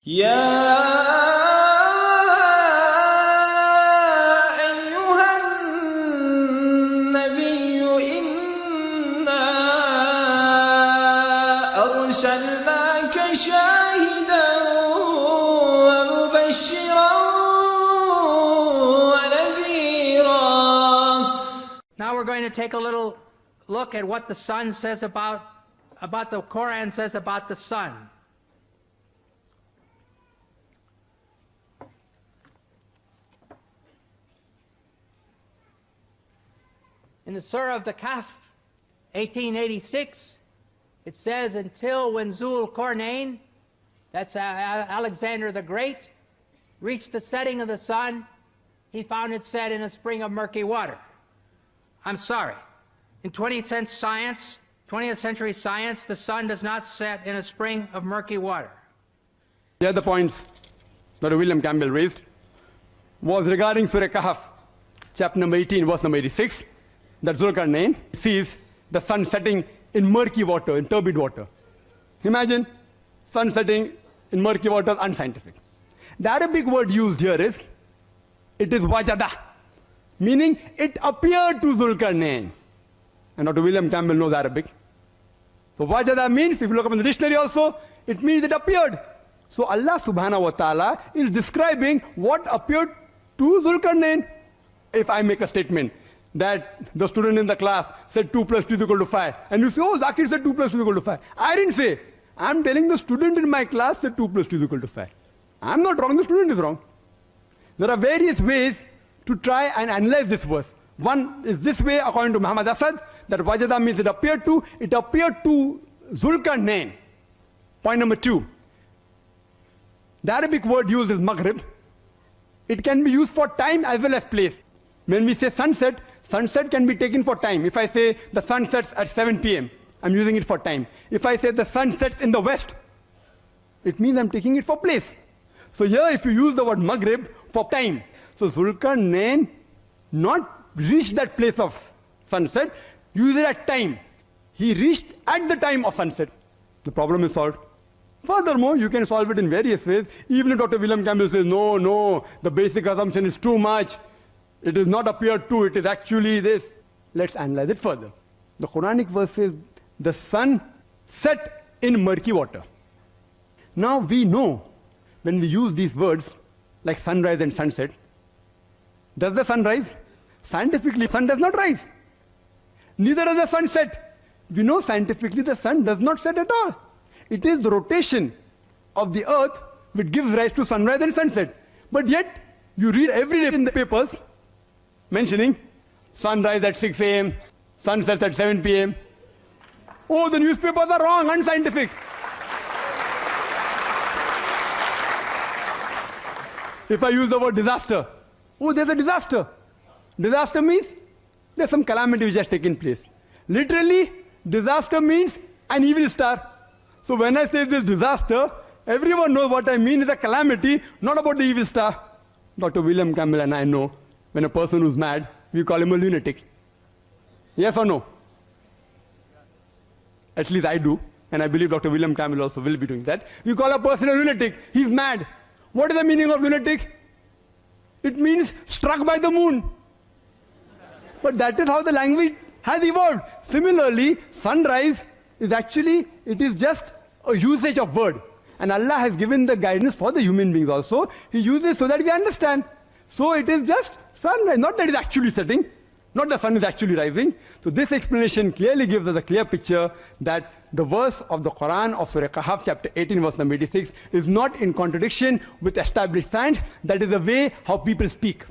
يا أيها النبي إنا أرسلناك شاهدا ومبشرا ونذيرا. Now we're going to take a little look at what the sun says about the Quran says about the sun. In the Surah of the Kahf, 1886, it says, until when Zul Qarnayn, that's Alexander the Great, reached the setting of the sun, he found it set in a spring of murky water. I'm sorry. In 20th century science, the sun does not set in a spring of murky water. The other points that William Campbell raised was regarding Surah Kahf, chapter number 18, verse number 86. That Zulkarnain sees the sun setting in murky water, in turbid water. Imagine sun setting in murky water, unscientific. The Arabic word used here is, it is wajada, meaning it appeared to Zulkarnain. And Dr. William Campbell knows Arabic. So wajada means, if you look up in the dictionary also, it means it appeared. So Allah subhanahu wa ta'ala is describing what appeared to Zulkarnain. If I make a statement, that the student in the class said 2 plus 2 is equal to 5. And you say, oh, Zakir said 2 plus 2 is equal to 5. I didn't say. I'm telling the student in my class that 2 plus 2 is equal to 5. I'm not wrong, the student is wrong. There are various ways to try and analyze this verse. One is this way, according to Muhammad Asad, that wajada means it appeared to Zulkarnain. Point number 2. The Arabic word used is maghrib. It can be used for time as well as place. When we say sunset, sunset can be taken for time. If I say the sun sets at 7 p.m., I'm using it for time. If I say the sun sets in the west, it means I'm taking it for place. So here, if you use the word maghrib for time, so Zulkarnain not reached that place of sunset, use it at time. He reached at the time of sunset. The problem is solved. Furthermore, you can solve it in various ways. Even if Dr. William Campbell says, no, the basic assumption is too much. It is not appeared to, it is actually this. Let's analyze it further. The Quranic verse says, the sun set in murky water. Now we know, when we use these words, like sunrise and sunset, does the sun rise? Scientifically, sun does not rise. Neither does the sun set. We know scientifically the sun does not set at all. It is the rotation of the earth which gives rise to sunrise and sunset. But yet, you read every day in the papers, mentioning sunrise at 6 a.m., sunset at 7 p.m. Oh, the newspapers are wrong, unscientific. If I use the word disaster, oh, there's a disaster. Disaster means there's some calamity which has taken place. Literally, disaster means an evil star. So when I say this disaster, everyone knows what I mean is a calamity, not about the evil star. Dr. William Campbell and I know, when a person who's mad, we call him a lunatic. Yes or no? At least I do, and I believe Dr. William Campbell also will be doing that. We call a person a lunatic. He's mad. What is the meaning of lunatic? It means struck by the moon. But that is how the language has evolved. Similarly, sunrise is actually, it is just a usage of word. And Allah has given the guidance for the human beings also. He uses so that we understand. So it is just sunrise, not that it is actually setting, not the sun is actually rising. So this explanation clearly gives us a clear picture that the verse of the Quran of Surah Kahf, chapter 18, verse number 86, is not in contradiction with established science. That is the way how people speak.